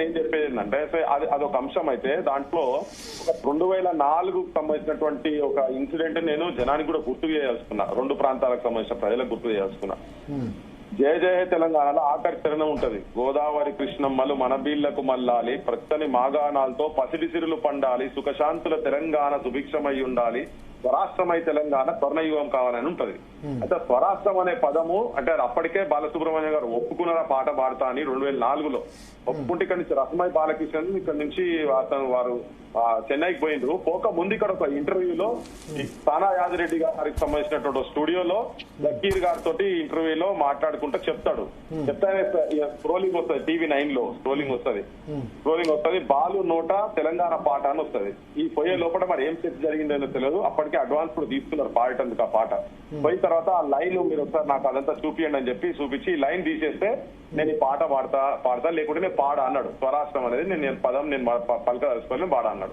నేను చెప్పేది ఏంటంటే అదొక అంశం అయితే దాంట్లో ఒక 2004 సంబంధించినటువంటి ఒక ఇన్సిడెంట్ నేను జనానికి కూడా గుర్తు చేయాల్సుకున్నా. 2 ప్రాంతాలకు సంబంధించిన ప్రజలకు గుర్తు చేయాల్సుకున్నా. జయ జయ తెలంగాణలో ఆఖరి చరణం ఉంటది. గోదావరి కృష్ణమ్మలు మన బీళ్లకు మల్లాలి, ప్రత్తని మాగాణాలతో పసిడి సిరులు పండాలి, సుఖశాంతుల తెలంగాణ సుభిక్షమై ఉండాలి, స్వరాష్ట్రమై తెలంగాణ స్వర్ణయుగం కావాలని ఉంటది. అయితే స్వరాష్ట్రం అనే పదము అంటే అప్పటికే బాలసుబ్రహ్మణ్యం గారు ఒప్పుకున్న పాట పాడతా అని 2004లో ఒప్పుకుంటే ఇక్కడ నుంచి రసమై బాలకృష్ణ ఇక్కడ నుంచి వారు చెన్నైకి పోయిండ్రు. పోక ముందు ఇక్కడ ఒక ఇంటర్వ్యూలో సానా యాదిరెడ్డి గారికి సంబంధించినటువంటి స్టూడియోలో జకీర్ గారితో ఇంటర్వ్యూలో మాట్లాడుకుంటూ చెప్తాడు. చెప్తా స్క్రోలింగ్ వస్తుంది, TV9 లో స్క్రోలింగ్ వస్తుంది. బాలు నోట తెలంగాణ పాట అని వస్తుంది. ఈ పోయే లోపల మరి ఏం సెట్ జరిగిందో తెలియదు. అప్పటికే అడ్వాన్స్ కూడా తీసుకున్నారు పాడేటందుకు ఆ పాట. పోయిన తర్వాత ఆ లైన్ మీరు ఒకసారి నాకు అదంతా చూపియండి అని చెప్పి చూపించి ఈ లైన్ తీసేస్తే నేను ఈ పాట పాడతా లేకుంటే నేను పాడ అన్నాడు. స్వరాష్ట్రం అనేది నేను పదం నేను పలకదలుచుకొని పాడ అన్నాడు.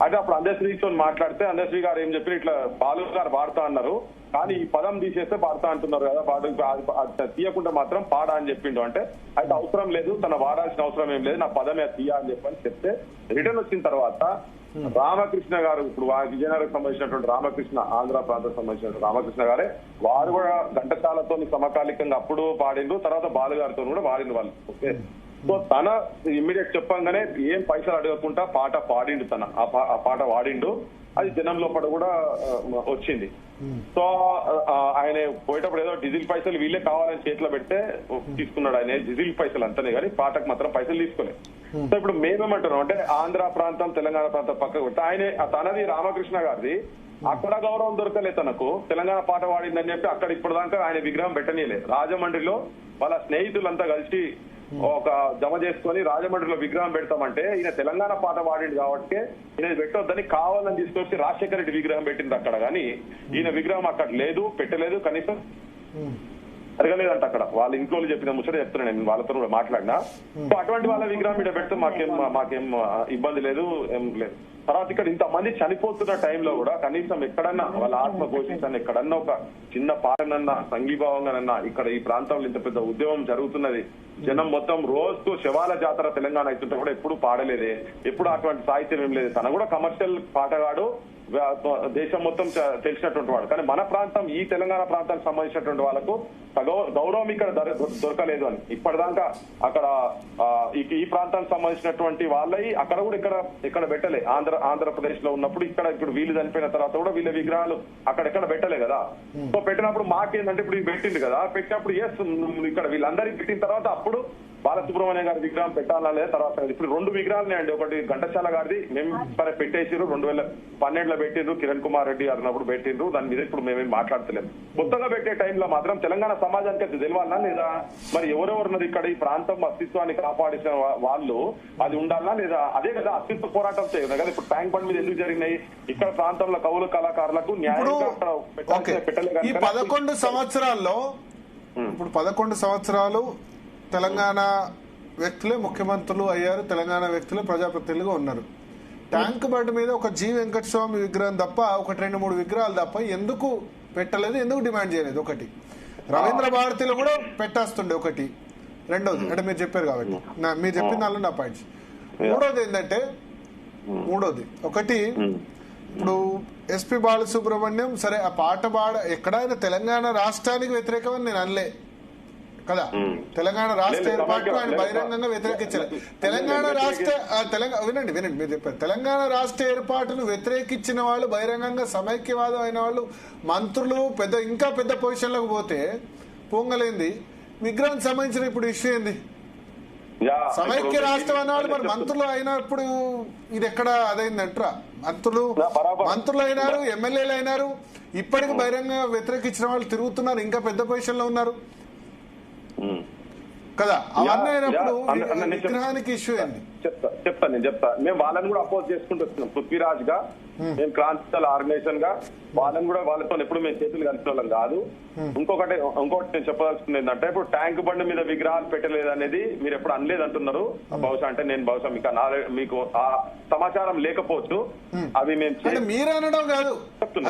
అయితే అప్పుడు అందశ్రీతో మాట్లాడితే అందశ్రీ గారు ఏం చెప్పి ఇట్లా బాలు గారు పాడతా అన్నారు, కానీ ఈ పదం తీసేస్తే పాడతా అంటున్నారు కదా, తీయకుండా మాత్రం పాడ అని చెప్పిండు. అంటే అయితే అవసరం లేదు, తన వాడాల్సిన అవసరం ఏం లేదు, నా పదమే తీయ అని చెప్పని చెప్తే రిటర్న్ వచ్చిన తర్వాత రామకృష్ణ గారు, ఇప్పుడు విజయనగరం సంబంధించినటువంటి రామకృష్ణ, ఆంధ్ర ప్రాంతం సంబంధించిన రామకృష్ణ గారే వారు కూడా ఘంటసాలతో సమకాలికంగా అప్పుడు పాడిండు. తర్వాత బాలు గారితో కూడా పాడిండు వాళ్ళు. ఓకే, సో తన ఇమ్మీడియట్ చెప్పంగానే ఏం పైసలు అడగకుండా పాట పాడిండు. తన ఆ పాట వాడిండు. అది జనం లోపల కూడా వచ్చింది. సో ఆయన పోయేటప్పుడు ఏదో డీజిల్ పైసలు వీళ్ళే కావాలని చేతిలో పెడితే తీసుకున్నాడు. ఆయన డీజిల్ పైసలు అంతనే కానీ పాటకు మాత్రం పైసలు తీసుకోలేదు. సో ఇప్పుడు మేమేమంటున్నాం అంటే ఆంధ్ర ప్రాంతం తెలంగాణ ప్రాంతం పక్కకు పెట్టి ఆయన తనది రామకృష్ణ గారిది అక్కడ గౌరవం దొరకలేదు. తనకు తెలంగాణ పాట వాడిందని చెప్పి అక్కడ ఇప్పుడు దాకా ఆయన విగ్రహం పెట్టనీయలేదు. రాజమండ్రిలో వాళ్ళ స్నేహితులంతా కలిసి ఒక జమ చేసుకొని రాజమండ్రిలో విగ్రహం పెడతామంటే ఈయన తెలంగాణ పాట వాడిండు కాబట్టి ఈయన పెట్టొద్దని కావాలని తీసుకొచ్చి రాజశేఖర రెడ్డి విగ్రహం పెట్టింది అక్కడ. కానీ ఈయన విగ్రహం అక్కడ లేదు, పెట్టలేదు, కనీసం అడగలేదంట. అక్కడ వాళ్ళ ఇంట్లో చెప్పిన ముచ్చట చెప్తున్నా నేను, వాళ్ళతో కూడా మాట్లాడినా. సో అటువంటి వాళ్ళ విగ్రహం ఇక్కడ పెడితే మాకేం ఇబ్బంది లేదు, ఏం లేదు. తర్వాత ఇక్కడ ఇంతమంది చనిపోతున్న టైంలో కూడా కనీసం ఎక్కడన్నా వాళ్ళ ఆత్మ ఘోషించాను, ఎక్కడన్నా ఒక చిన్న పాటనన్నా సంఘీభావంగానన్నా ఇక్కడ ఈ ప్రాంతంలో ఇంత పెద్ద ఉద్యమం జరుగుతున్నది, జనం మొత్తం రోజుకు శవాల జాతర తెలంగాణ అవుతుంటే కూడా ఎప్పుడు పాడలేదే, ఎప్పుడు అటువంటి సాహిత్యం ఏం లేదు. తన కూడా కమర్షియల్ పాటగాడు, దేశం మొత్తం తెలిసినటువంటి వాడు. కానీ మన ప్రాంతం ఈ తెలంగాణ ప్రాంతానికి సంబంధించినటువంటి వాళ్ళకు గౌరవం ఇక్కడ దొరకలేదు అని ఇప్పటిదాకా అక్కడ ఈ ప్రాంతానికి సంబంధించినటువంటి వాళ్ళవి అక్కడ కూడా ఇక్కడ పెట్టలే. ఆంధ్రప్రదేశ్ లో ఉన్నప్పుడు ఇప్పుడు వీళ్ళు చనిపోయిన తర్వాత కూడా వీళ్ళ విగ్రహాలు అక్కడెక్కడ పెట్టలే కదా. సో పెట్టినప్పుడు మాకేందంటే ఇప్పుడు పెట్టింది కదా, పెట్టినప్పుడు ఇక్కడ వీళ్ళందరికీ పెట్టిన తర్వాత అప్పుడు బాలసుబ్రహ్మణ్యం గారి విగ్రహం పెట్టాలా లేదా తర్వాత. ఇప్పుడు 2 విగ్రహాలు అండి, ఒకటి ఘంటసాల గారిది మేము సరే పెట్టేసిరు, 2012లో పెట్టిండ్రు, కిరణ్ కుమార్ రెడ్డి గారు అన్నప్పుడు పెట్టిండ్రు. దాని మీద ఇప్పుడు మేమేం మాట్లాడతలేము. మొత్తంగా పెట్టే టైంలో మాత్రం తెలంగాణ సమాజానికి అది తెలియాలన్నా లేదా, మరి ఎవరెవరున్నది ఇక్కడ ఈ ప్రాంతం అస్తిత్వాన్ని కాపాడిన వాళ్ళు అది ఉండాలన్నా లేదా, అదే కదా అస్తిత్వ పోరాటం చేయదు కదా. ఇప్పుడు ట్యాంక్ బండ్ మీద ఎందుకు జరిగినాయి, ఇక్కడ ప్రాంతంలో కవులు కళాకారులకు న్యాయంగా పెట్టలేదు. ఈ 11 సంవత్సరాల్లో ఇప్పుడు 11 సంవత్సరాలు తెలంగాణ వ్యక్తులే ముఖ్యమంత్రులు అయ్యారు, తెలంగాణ వ్యక్తులే ప్రజాప్రతినిధులుగా ఉన్నారు. ట్యాంక్ బండ్ మీద ఒక జి వెంకటస్వామి విగ్రహం తప్ప 1-2-3 విగ్రహాలు తప్ప ఎందుకు పెట్టలేదు, ఎందుకు డిమాండ్ చేయలేదు? ఒకటి రవీంద్ర భారతిలో కూడా పెట్టేస్తుండే ఒకటి. రెండోది అంటే మీరు చెప్పారు కాబట్టి మీరు చెప్పిన దానిలో నా పాయింట్స్. మూడోది ఏంటంటే ఒకటి ఇప్పుడు ఎస్పి బాలసుబ్రహ్మణ్యం సరే ఆ పాట ఎక్కడైనా తెలంగాణ రాష్ట్రానికి వ్యతిరేకమని నేను అనలే కదా. తెలంగాణ రాష్ట్ర ఏర్పాటుకు ఆయన బహిరంగంగా వ్యతిరేకించారు. వినండి మీరు చెప్పారు తెలంగాణ రాష్ట్ర ఏర్పాటును వ్యతిరేకించిన వాళ్ళు, బహిరంగంగా సమైక్యవాదం అయిన వాళ్ళు, మంత్రులు ఇంకా పెద్ద పొజిషన్లకు పోతే పొంగలేంది విగ్రహం సంబంధించిన ఇప్పుడు ఇష్యూ ఏంది? సమైక్య రాష్ట్రం అన్నవాళ్ళు మరి మంత్రులు అయినప్పుడు ఇది ఎక్కడ అదైందంటారా? మంత్రులు అయినారు, ఎమ్మెల్యేలు అయినారు, ఇప్పటికి బహిరంగంగా వ్యతిరేకించిన వాళ్ళు తిరుగుతున్నారు, ఇంకా పెద్ద పొజిషన్ లో ఉన్నారు కదా. అవన్నీ అయినప్పుడు విగ్రహానికి ఇష్యూ ఏంది? నేను చెప్తా. మేము వాళ్ళని కూడా అపోజ్ చేసుకుంటూ వస్తున్నాం. పృథ్వీరాజ్ గా మేము క్రాంతిదళ ఆర్గనైజేషన్ గా వాళ్ళని కూడా వాళ్ళతో ఎప్పుడు మేము చేతులు కలిసిన వాళ్ళం కాదు. ఇంకొకటి నేను చెప్పదలుచుకుంది ఏంటంటే ఇప్పుడు ట్యాంక్ బండ్ మీద విగ్రహాలు పెట్టలేదు అనేది మీరు ఎప్పుడు అనలేదు అంటున్నారు. బహుశా అంటే నేను మీకు ఆ సమాచారం లేకపోవచ్చు. అవి మేము మీరు అనడం కాదు,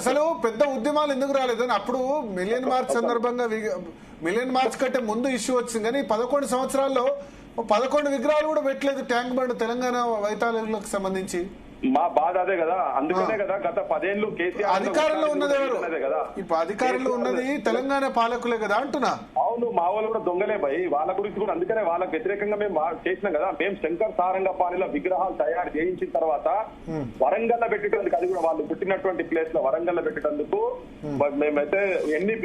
అసలు పెద్ద ఉద్యమాలు ఎందుకు రాలేదు అని అప్పుడు మిలియన్ మార్చ్ సందర్భంగా మిలియన్ మార్చ్ కంటే ముందు ఇష్యూ వచ్చింది. కానీ 11 సంవత్సరాల్లో 11 విగ్రహాలు కూడా పెట్టలేదు ట్యాంక్ బండ్ తెలంగాణ వైతాళులకు సంబంధించి. మా బాధ అదే కదా, అందుకనే కదా గత 10 ఏళ్ళు కేసీఆర్ అధికారంలో ఉన్నది ఎవరు కదా, ఇప్పుడు అధికారంలో ఉన్నది తెలంగాణ పాలకులే కదా అంటున్నా. అవును, మా వాళ్ళు కూడా దొంగలే భయ్, వాళ్ళ గురించి కూడా అందుకనే వాళ్ళకి వ్యతిరేకంగా మేము చేసినాం కదా. మేము శంకర్ సారంగపాణిలో విగ్రహాలు తయారు చేయించిన తర్వాత వరంగల్ పెట్టేటందుకు, అది కూడా వాళ్ళు పుట్టినటువంటి ప్లేస్ లో వరంగల్ పెట్టేటందుకు మేమైతే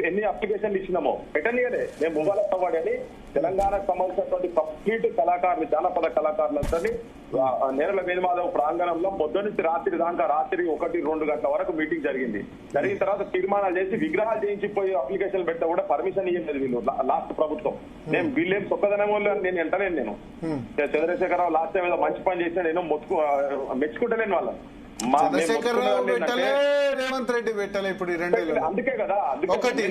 ఎన్ని అప్లికేషన్లు ఇచ్చినామో పెట్టనీయలే. మేము మువ్వాల సవాడి అని తెలంగాణకు సంబంధించినటువంటి కంప్లీట్ కళాకారులు, జానపద కళాకారులందరినీ నేరల వేణుమాధవ్ ప్రాంగణంలో పొద్దు నుంచి రాత్రి దాకా, రాత్రి 1-2 గంటల వరకు మీటింగ్ జరిగింది. జరిగిన తర్వాత తీర్మానాలు చేసి విగ్రహాలు చేయించిపోయి అప్లికేషన్ పెట్టా కూడా పర్మిషన్ ఇవ్వలేదు వీళ్ళు లాస్ట్ ప్రభుత్వం. నేను వీళ్ళేం సొక్కదనం వాళ్ళు నేను ఎంటలేను. నేను చంద్రశేఖరరావు లాస్ట్ టైం ఏదో మంచి పని చేసినా నేను మెచ్చుకుంటలేను వాళ్ళ. చంద్రశేఖరరావు పెట్టలే, రేవంత్ రెడ్డి పెట్టలే ఇప్పుడు ఈ 2 ఏళ్ళు. అందుకే కదా. ఒకటి.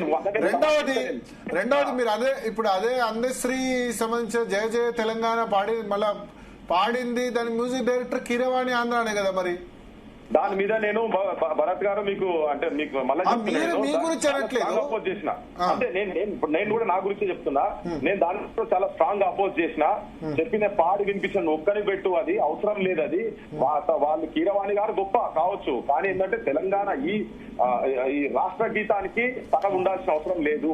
రెండవది మీరు అదే ఇప్పుడు అదే అందశ్రీ సంబంధించిన జయ జయ తెలంగాణ మళ్ళా పాడింది దాని మ్యూజిక్ డైరెక్టర్ కీరవాణి ఆంధ్రానే కదా. మరి దాని మీద నేను భరత్ గారు మీకు అంటే మీకు మళ్ళీ అపోజ్ చేసిన, అంటే నేను కూడా నా గురించి చెప్తున్నా. నేను దాంట్లో చాలా స్ట్రాంగ్ అపోజ్ చేసిన, చెప్పిన పాడి వినిపించిన ఒక్కని పెట్టు, అది అవసరం లేదు. అది వాళ్ళు కీరవాణి గారు గొప్ప కావచ్చు, కానీ ఏంటంటే తెలంగాణ ఈ రాష్ట్ర గీతానికి సగం ఉండాల్సిన అవసరం లేదు.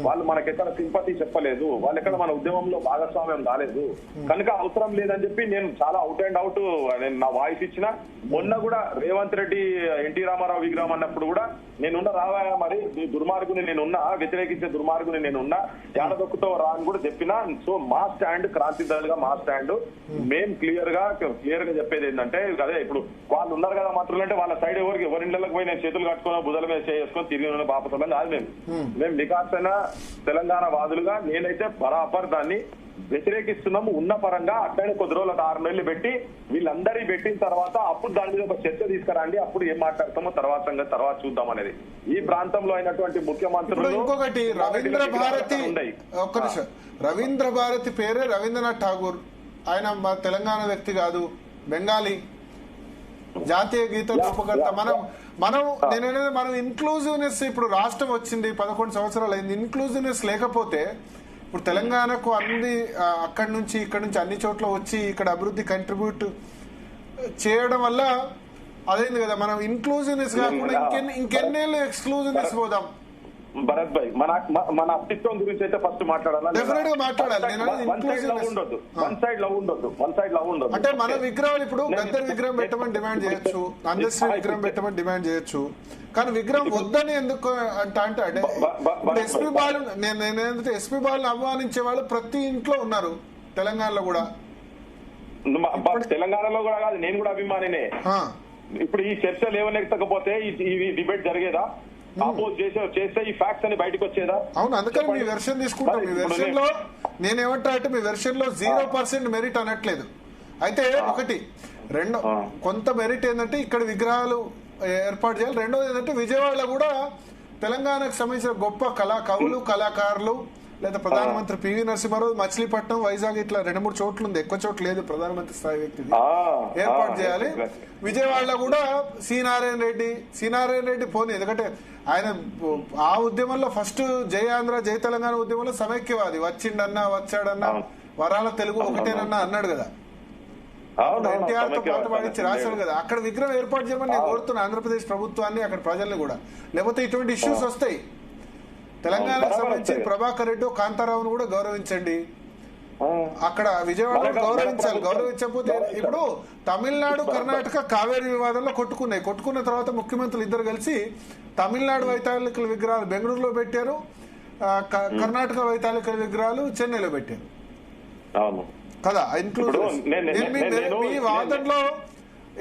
వాళ్ళు మనకెక్కడ సింపతి చెప్పలేదు, వాళ్ళు ఎక్కడ మన ఉద్యమంలో భాగస్వామ్యం కాలేదు, కనుక అవసరం లేదని చెప్పి నేను చాలా అవుట్ అండ్ అవుట్ నేను నా వాయిస్ ఇచ్చిన. మొన్న కూడా రేవంత్ రెడ్డి ఎన్టీ రామారావు విగ్రహం అన్నప్పుడు కూడా నేనున్నా, రావాయా మరి దుర్మార్గుని నేనున్నా, వ్యతిరేకించే దుర్మార్గుని నేనున్నా, ఏడదొక్కుతో రా అని కూడా చెప్పినా. సో మా స్టాండ్ క్రాంతిదారులుగా మా స్టాండ్ మేము క్లియర్ గా చెప్పేది ఏంటంటే, అదే ఇప్పుడు వాళ్ళు ఉన్నారు కదా మంత్రులు అంటే వాళ్ళ సైడ్ ఎవరి ఇళ్లకు పోయి నేను చేతులు కట్టుకుని బుధల మీద చేసుకొని తిరిగి బాపసలం కాదు. మేము నికాసైన తెలంగాణ వాదులుగా నేనైతే బరాబర్ దాన్ని వ్యతిరేకిస్తున్నాము. ఉన్న పరంగా అట్లనే కొద్ది రోజులు 6 నెలలు పెట్టి వీళ్ళందరి పెట్టిన తర్వాత అప్పుడు దాని మీద ఒక చర్చ తీసుకురండి, అప్పుడు ఏం మాట్లాడతామో తర్వాత చూద్దాం అనేది. ఈ ప్రాంతంలో అయినటువంటి ముఖ్యమంత్రులు ఇంకొకటి రవీంద్ర భారతి, ఒక్క నిమిషం, రవీంద్ర భారతి పేరే రవీంద్రనాథ్ ఠాగూర్. ఆయన తెలంగాణ వ్యక్తి కాదు, బెంగాలీ, జాతీయ గీత రూపకర్త. మనం ఇన్క్లూజివ్నెస్, ఇప్పుడు రాష్ట్రం వచ్చింది 11 సంవత్సరాలు అయింది, ఇన్క్లూజివ్నెస్ లేకపోతే ఇప్పుడు తెలంగాణకు అక్కడి నుంచి ఇక్కడి నుంచి అన్ని చోట్ల వచ్చి ఇక్కడ అభివృద్ధి కంట్రిబ్యూట్ చేయడం వల్ల అదేంది కదా. మనం ఇన్క్లూజివ్నెస్ కాకుండా ఇంకెన్నేళ్ళు ఎక్స్క్లూజివ్నెస్ పోదాం. భరత్ భాయ్, మన అస్తిత్వం గురించి అయితే ఫస్ట్ మాట్లాడాలి. డెఫినెట్ గా మాట్లాడాలి. వన్ సైడ్ లవ్ ఉండదు. అంటే మన విగ్రహాలు ఇప్పుడు గద్దర్ విగ్రహం పెట్టమని డిమాండ్ చేయొచ్చు, అందశ్రీ విగ్రహం పెట్టమని డిమాండ్ చేయొచ్చు, కానీ విగ్రహం వద్దని ఎందుకు అంటే ఎస్పీ బాలు, నేనేంటే ఎస్పీ బాలను అభిమానించే వాళ్ళు ప్రతి ఇంట్లో ఉన్నారు తెలంగాణలో కూడా. తెలంగాణలో కూడా కాదు, నేను కూడా అభిమానినే. ఇప్పుడు ఈ చర్చలు లేవనెత్తకపోతే ఈ డిబేట్ జరిగేదా? అపోజ్ చేస్తే ఈ ఫ్యాక్ట్స్ అని బయటకు వచ్చేదా? అవును, అందుకని మీ వెర్షన్ తీసుకుంటాం. మీ వెర్షన్ లో నేనేమంటా అంటే మీ వెర్షన్ లో 0% మెరిట్ అనట్లేదు. అయితే ఒకటి కొంత మెరిట్ ఏంటంటే ఇక్కడ విగ్రహాలు ఏర్పాటు చేయాలి. రెండోది ఏంటంటే విజయవాడలో కూడా తెలంగాణకు సంబంధించిన గొప్ప కవులు కళాకారులు, లేదా ప్రధానమంత్రి పివి నరసింహారావు, మచిలీపట్నం, వైజాగ్ ఇట్లా 2-3 చోట్ల ఉంది, ఎక్కువ చోట్ల లేదు ప్రధానమంత్రి స్థాయి వ్యక్తిది, ఏర్పాటు చేయాలి. విజయవాడలో కూడా సి నారాయణ రెడ్డి పోనీ, ఎందుకంటే ఆయన ఆ ఉద్యమంలో ఫస్ట్ జై ఆంధ్ర జై తెలంగాణ ఉద్యమంలో సమైక్యవాది, వచ్చిండన్నా వచ్చాడన్నా వరాల తెలుగు ఒకటేనన్నా అన్నాడు కదా. ఎన్టీఆర్ తో పాటు పాడించి రాశారు కదా. అక్కడ విగ్రహం ఏర్పాటు చేయమని నేను కోరుతున్నా ఆంధ్రప్రదేశ్ ప్రభుత్వాన్ని, అక్కడ ప్రజల్ని కూడా. లేకపోతే ఇటువంటి ఇష్యూస్ వస్తాయి. తెలంగాణకు సంబంధించి ప్రభాకర్ రెడ్డి, కాంతారావును కూడా గౌరవించండి. అక్కడ విజయవాడ గౌరవించకపోతే ఇప్పుడు తమిళనాడు కర్ణాటక కావేరీ వివాదంలో కొట్టుకున్న తర్వాత ముఖ్యమంత్రులు ఇద్దరు కలిసి తమిళనాడు వైతాళికల విగ్రహాలు బెంగళూరులో పెట్టారు, కర్ణాటక వైతాళికల విగ్రహాలు చెన్నైలో పెట్టారు కదా. మీ వాదనలో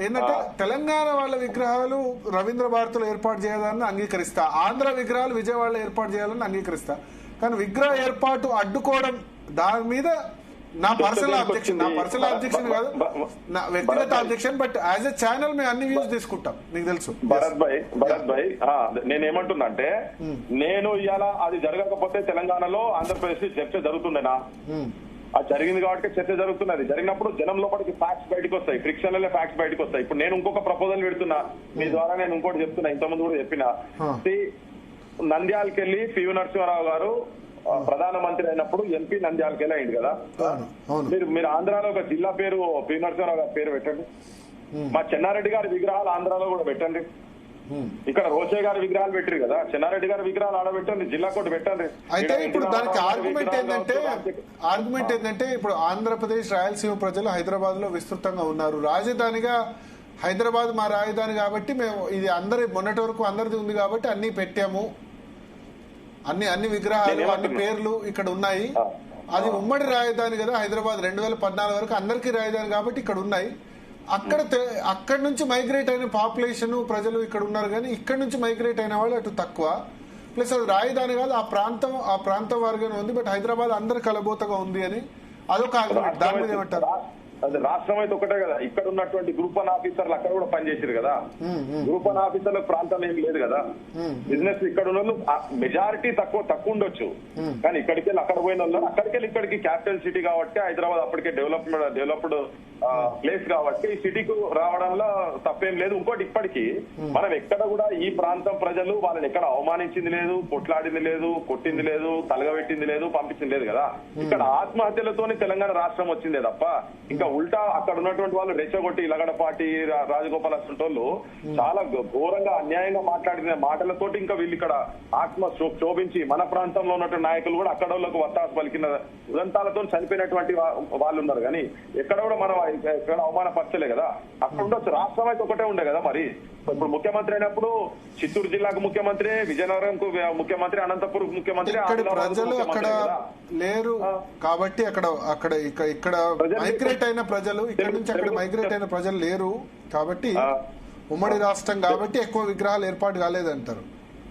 ఏంటంటే తెలంగాణ వాళ్ళ విగ్రహాలు రవీంద్ర భారతిలో ఏర్పాటు చేయాలని అంగీకరిస్తా, ఆంధ్ర విగ్రహాలు విజయవాడలో ఏర్పాటు చేయాలని అంగీకరిస్తా, కానీ విగ్రహ ఏర్పాటు అడ్డుకోవడం దాని మీద నా పర్సనల్ అబ్జెక్షన్ కాదు, నా వ్యక్తిగత objection. But as a channel మేము అన్ని వ్యూస్ తీసుకుంటాం, మీకు తెలుసు. భరత్ భాయ్ నేనేమంటున్నా అంటే, నేను ఇవాళ అది జరగకపోతే తెలంగాణలో ఆంధ్రప్రదేశ్ చర్చ జరుగుతుండేనా? అది జరిగింది కాబట్టి చర్చ జరుగుతున్నది. జరిగినప్పుడు జనం లోపలికి ఫ్యాక్ట్స్ బయటకు వస్తాయి, ఫ్రిక్షన్లే ఫ్యాక్ట్స్ బయటకు వస్తాయి. ఇప్పుడు నేను ఇంకొక ప్రపోజల్ పెడుతున్నా మీ ద్వారా, నేను ఇంకోటి చెప్తున్నా, ఇంతకుముందు కూడా చెప్పిన. నంద్యాలకి వెళ్ళి పివి నరసింహారావు గారు ప్రధానమంత్రి అయినప్పుడు ఎంపీ నంద్యాలకెళ్ళి అయింది కదా. మీరు ఆంధ్రాలో ఒక జిల్లా పేరు పి నరసింహారావు గారి పేరు పెట్టండి. మా చెన్నారెడ్డి గారి విగ్రహాలు ఆంధ్రాలో కూడా పెట్టండి. ఇక్కడ రోషే గారి విగ్రహాలు పెట్టారు కదా, చెన్నారెడ్డి గారి విగ్రహాలు ఆడబెట్టండి, జిల్లా కోటి పెట్టండి. అయితే ఇప్పుడు దానికి ఆర్గ్యుమెంట్ ఏంటంటే ఇప్పుడు ఆంధ్రప్రదేశ్ రాయలసీమ ప్రజలు హైదరాబాద్ లో విస్తృతంగా ఉన్నారు. రాజధానిగా హైదరాబాద్ మా రాజధాని కాబట్టి మేము ఇది అందరి మొన్నటి వరకు అందరిది ఉంది కాబట్టి అన్ని పెట్టాము, అన్ని విగ్రహాలు అన్ని పేర్లు ఇక్కడ ఉన్నాయి. అది ఉమ్మడి రాజధాని కదా హైదరాబాద్ 2014 వరకు అందరికీ రాజధాని కాబట్టి ఇక్కడ ఉన్నాయి. అక్కడ నుంచి మైగ్రేట్ అయిన పాపులేషన్ ప్రజలు ఇక్కడ ఉన్నారు కానీ ఇక్కడ నుంచి మైగ్రేట్ అయిన వాళ్ళు అటు తక్కువ. ప్లస్ అది రాజధాని కాదు, ఆ ప్రాంతం వారిగానే ఉంది. బట్ హైదరాబాద్ అందరు కలబోతగా ఉంది అని అదొక ఆర్గ్యుమెంట్. దాని మీద ఏమంటారు? అది రాష్ట్రం అయితే ఒకటే కదా, ఇక్కడ ఉన్నటువంటి గ్రూప్ 1 ఆఫీసర్లు అక్కడ కూడా పనిచేసారు కదా. గ్రూప్ 1 ఆఫీసర్లకు ప్రాంతం ఏం లేదు కదా. బిజినెస్ ఇక్కడ ఉన్న వాళ్ళు మెజారిటీ తక్కువ ఉండొచ్చు, కానీ ఇక్కడికి వెళ్ళి అక్కడ పోయిన వాళ్ళు అక్కడికి వెళ్ళి ఇక్కడికి క్యాపిటల్ సిటీ కాబట్టి హైదరాబాద్ అప్పటికే డెవలప్డ్ ప్లేస్ కాబట్టి ఈ సిటీకి రావడంలో తప్పేం లేదు. ఇంకోటి ఇప్పటికీ మనం ఎక్కడ కూడా ఈ ప్రాంతం ప్రజలు వాళ్ళని ఎక్కడ అవమానించింది లేదు, కొట్లాడింది లేదు, కొట్టింది లేదు, తలగబెట్టింది లేదు, పంపించింది లేదు కదా. ఇక్కడ ఆత్మహత్యలతోనే తెలంగాణ రాష్ట్రం వచ్చిందే తప్ప ఇంకా ఉల్టా అక్కడ ఉన్నటువంటి వాళ్ళు రెచ్చగొట్టి లగడపాటి రాజగోపాల్ అసంటోళ్ళు చాలా ఘోరంగా అన్యాయంగా మాట్లాడిన మాటలతోటి ఇంకా వీళ్ళు ఇక్కడ ఆత్మ శోభించి మన ప్రాంతంలో ఉన్నటువంటి నాయకులు కూడా అక్కడ వాళ్ళకు వత్తాసు పలికిన ఉదంతాలతో చనిపోయినటువంటి వాళ్ళు ఉన్నారు. కానీ ఎక్కడ కూడా మనం ఎక్కడ అవమానపరచలే కదా. అక్కడ ఉండొచ్చు, రాష్ట్రం అయితే ఒకటే ఉండే కదా. మరి ఇప్పుడు ముఖ్యమంత్రి అయినప్పుడు చిత్తూరు జిల్లాకు ముఖ్యమంత్రి, విజయనగరంకు ముఖ్యమంత్రి, అనంతపురం ముఖ్యమంత్రి, ప్రజలు అక్కడ లేరు కాబట్టి ఇక్కడ మైగ్రేట్ అయిన ప్రజలు ఇక్కడ నుంచి అక్కడ మైగ్రేట్ అయిన ప్రజలు లేరు కాబట్టి ఉమ్మడి రాష్ట్రం కాబట్టి ఎక్కువ విగ్రహాలు ఏర్పాటు కాలేదంటారు.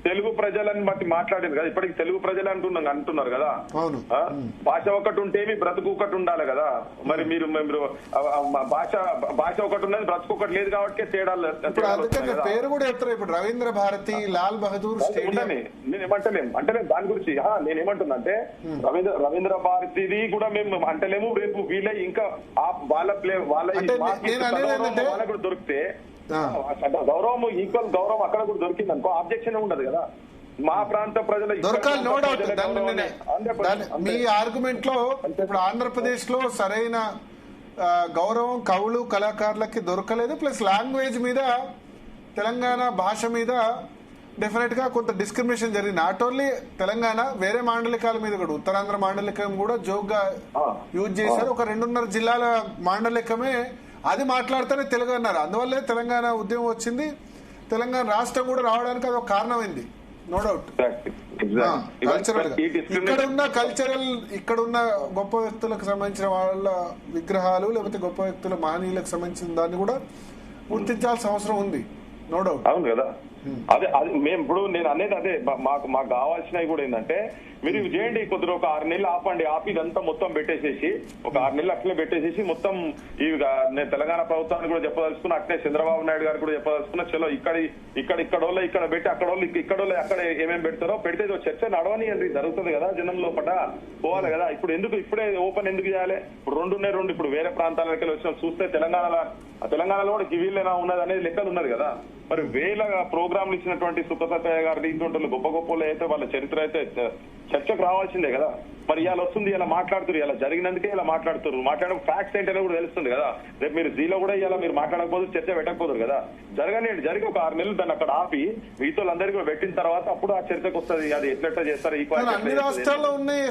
తెలుగు ప్రజలని బట్టి మాట్లాడింది కదా, ఇప్పటికి తెలుగు ప్రజలు అంటున్నారు కదా. భాష ఒకటి ఉంటేమి బ్రతుకు ఒకటి ఉండాలి కదా. మరి మీరు భాష ఒకటి ఉన్నది, బ్రతుకు ఒకటి లేదు కాబట్టి తేడాలు. పేరు కూడా చెప్తారు ఇప్పుడు రవీంద్ర భారతి, లాల్ బహదూర్ స్టేడియం. అంటే దాని గురించి నేనేమంటున్నా అంటే రవీంద్ర భారతిది కూడా మేము అంటలేము. రేపు వీళ్ళ ఇంకా వాళ్ళ కూడా దొరికితే గౌరవం, ఈక్వల్ గౌరవం అక్కడ కూడా దొరికింది అనుకో, ఆబ్జెక్షన్ ఉండదు కదా. మా ప్రాంత ప్రజలు దొరకాలి, నో డౌట్. మీ ఆర్గ్యుమెంట్ లో ఇప్పుడు ఆంధ్రప్రదేశ్ లో సరైన గౌరవం కవులు కళాకారులకి దొరకలేదు. ప్లస్ లాంగ్వేజ్ మీద, తెలంగాణ భాష మీద డెఫినెట్ గా కొంత డిస్క్రిమినేషన్ జరిగింది. నాట్ ఓన్లీ తెలంగాణ, వేరే మాండలికాల మీద కూడా, ఉత్తరాంధ్ర మాండలికం కూడా జోక్గా యూజ్ చేశారు. ఒక 2.5 జిల్లాల మాండలికమే అది మాట్లాడితేనే తెలుగు అన్నారు. అందువల్లే తెలంగాణ ఉద్యమం వచ్చింది, తెలంగాణ రాష్ట్రం కూడా రావడానికి అది ఒక కారణమైంది, నో డౌట్. కల్చరల్ గా ఇక్కడున్న గొప్ప వ్యక్తులకు సంబంధించిన వాళ్ళ విగ్రహాలు లేకపోతే గొప్ప వ్యక్తుల మహనీయులకు సంబంధించిన దాన్ని కూడా గుర్తించాల్సిన అవసరం ఉంది, నో డౌట్. అవును కదా. అదే మేము ఇప్పుడు నేను అనేది అదే మాకు కావాల్సినవి కూడా ఏంటంటే మీరు చేయండి, కొద్దిగా ఒక 6 నెలలు ఆపి ఇదంతా మొత్తం పెట్టేసేసి ఒక 6 నెలలు అట్లే పెట్టేసేసి మొత్తం నేను తెలంగాణ ప్రభుత్వానికి కూడా చెప్పదలుచుకున్నా, అట్లే చంద్రబాబు నాయుడు గారు కూడా చెప్పదలుచుకున్నా. చలో ఇక్కడోళ్ళు ఇక్కడ పెట్టి ఇక్కడోళ్ళు అక్కడ ఏమేమి పెడతారో పెడితే చర్చ నడవనియండి, జరుగుతుంది కదా, జనం లోపల పోవాలి కదా. ఇప్పుడే ఓపెన్ ఎందుకు చేయాలి? ఇప్పుడు 2 ఉన్నాయి, 2 ఇప్పుడు వేరే ప్రాంతాలకి వచ్చిన చూస్తే తెలంగాణలో కూడా వీళ్ళేనా ఉన్నది అనేది లెక్కలు ఉన్నది కదా. మరి వేల ప్రోగ్రాంలు ఇచ్చినటువంటి సుఖసత్య గారు ఇటువంటి గొప్ప గొప్పలు అయితే వాళ్ళ చరిత్ర అయితే చర్చకు రావాల్సిందే కదా. మరి ఇలా వస్తుంది, ఇలా మాట్లాడుతారు, ఇలా జరిగినందుకే ఇలా మాట్లాడుతారు. మాట్లాడడం ఫ్యాక్ట్స్ ఏంటనే కూడా తెలుస్తుంది కదా. రేపు మీరు జీలో కూడా ఇలా మీరు మాట్లాడకపోదు, చర్చ పెట్టకపోదు కదా. జరిగి ఒక 6 నెలలు దాన్ని అక్కడ ఆపి మిగతా అందరికీ పెట్టిన తర్వాత అప్పుడు ఆ చర్చకు వస్తుంది. అది ఎట్లెట్లా చేస్తారు, అన్ని రాష్ట్రాల్లో ఉన్నాయి.